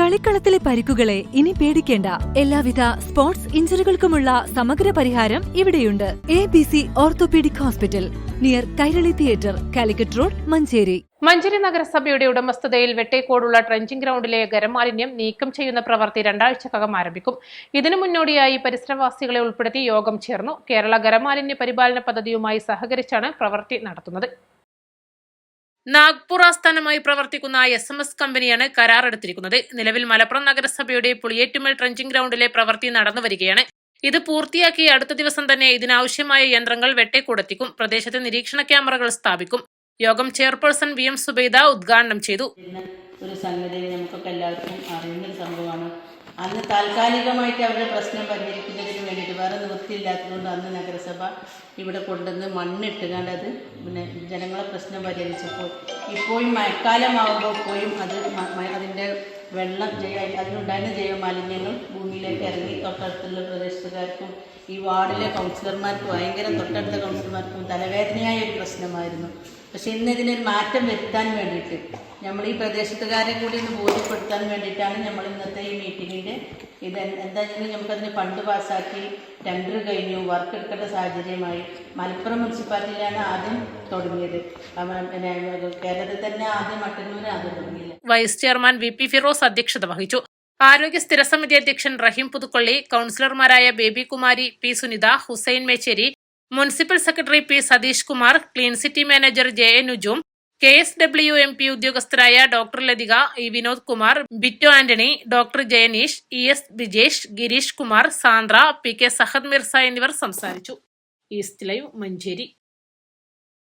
കളിക്കളത്തിലെ പരിക്കുകളെ ഇനി പേടിക്കേണ്ട. എല്ലാവിധ സ്പോർട്സ് ഇഞ്ചുറികൾക്കുമുള്ള സമഗ്ര പരിഹാരം ഇവിടെയുണ്ട്. ABC orthopaedic hospital, near Kairali theatre, Calicut road, Manjeri. Manjeri നഗരസഭയുടെ ഉടമസ്ഥതയിൽ വെട്ടേക്കോടുള്ള ട്രെഞ്ചിങ് ഗ്രൗണ്ടിലെ ഖരമാലിന്യം നീക്കം ചെയ്യുന്ന പ്രവൃത്തി 2 ആഴ്ചക്കകം ആരംഭിക്കും. ഇതിനു മുന്നോടിയായി പരിസരവാസികളെ ഉൾപ്പെടുത്തി യോഗം ചേർന്നു. കേരള ഖരമാലിന്യ പരിപാലന പദ്ധതിയുമായി സഹകരിച്ചാണ് പ്രവൃത്തി നടത്തുന്നത്. നാഗ്പൂർ ആസ്ഥാനമായി പ്രവർത്തിക്കുന്ന SMS കമ്പനിയാണ് കരാറെടുത്തിരിക്കുന്നത്. നിലവിൽ മലപ്പുറം നഗരസഭയുടെ പുളിയേറ്റുമൽ ട്രെഞ്ചിങ് ഗ്രൗണ്ടിലെ പ്രവൃത്തി നടന്നുവരികയാണ്. ഇത് പൂർത്തിയാക്കി അടുത്ത ദിവസം തന്നെ ഇതിനാവശ്യമായ യന്ത്രങ്ങൾ വെട്ടേക്കൂടെത്തിക്കും. പ്രദേശത്ത് നിരീക്ഷണ ക്യാമറകൾ സ്ഥാപിക്കും. യോഗം ചെയർപേഴ്സൺ VM സുബൈദ ഉദ്ഘാടനം ചെയ്തു. ഒരു സംഗതി നമുക്കൊക്കെ എല്ലാവർക്കും അറിയുന്നൊരു സംഭവമാണ്. അന്ന് താൽക്കാലികമായിട്ട് അവരുടെ പ്രശ്നം പരിഹരിക്കുന്നതിന് വേണ്ടിയിട്ട് വേറെ നിവൃത്തിയില്ലാത്തതുകൊണ്ട് അന്ന് നഗരസഭ ഇവിടെ കൊണ്ടുവന്ന് മണ്ണിട്ടുകൊണ്ട് അത് ജനങ്ങളെ പ്രശ്നം പരിഹരിച്ചപ്പോൾ ഇപ്പോഴും മഴക്കാലമാകുമ്പോൾ പോയും അതിൻ്റെ വെള്ളം അതിനുണ്ടായിരുന്ന ജൈവമാലിന്യങ്ങൾ ഭൂമിയിലേക്ക് ഇറങ്ങി തൊട്ടടുത്തുള്ള പ്രദേശത്തുകാർക്കും ഈ വാർഡിലെ കൗൺസിലർമാർക്കും തൊട്ടടുത്ത കൗൺസിലർമാർക്കും തലവേദനയായ ഒരു പ്രശ്നമായിരുന്നു. പക്ഷെ ഇന്ന് ഇതിനൊരു മാറ്റം വരുത്താൻ വേണ്ടിയിട്ട് നമ്മൾ ഈ പ്രദേശത്തുകാരെ കൂടി ഒന്ന് ബോധ്യപ്പെടുത്താൻ വേണ്ടിയിട്ടാണ് നമ്മൾ ഇന്നത്തെ ഈ മീറ്റിങ്ങിൻ്റെ എന്താ വെച്ചാൽ നമുക്കതിന് ഫണ്ട് പാസ്സാക്കി ടെൻഡർ കഴിഞ്ഞു, വർക്ക് എടുക്കേണ്ട സാഹചര്യമായി. മലപ്പുറം മുനിസിപ്പാലിറ്റിയിലാണ് ആദ്യം തുടങ്ങിയത്. കേരളത്തിൽ തന്നെ ആദ്യം മട്ടന്നൂർ ആദ്യം തുടങ്ങിയില്ല. വൈസ് ചെയർമാൻ VP ഫിറോസ് അധ്യക്ഷത വഹിച്ചു. ആരോഗ്യ സ്ഥിരസമിതി അധ്യക്ഷൻ റഹീം പുതുക്കൊള്ളി, കൗൺസിലർമാരായ Baby Kumari, P Sunitha, Hussain Mecheri, municipal secretary P Satheesh Kumar, clean city manager JA Nujoom, KSWMP ഉദ്യോഗസ്ഥരായ doctor Lathika, E Vinod Kumar, Bitto Antony, doctor Jayaneesh, ES Bijesh, Girish Kumar, Sandra, PK Sahad Mirza എന്നിവർ സംസാരിച്ചു. East live, Manjeri.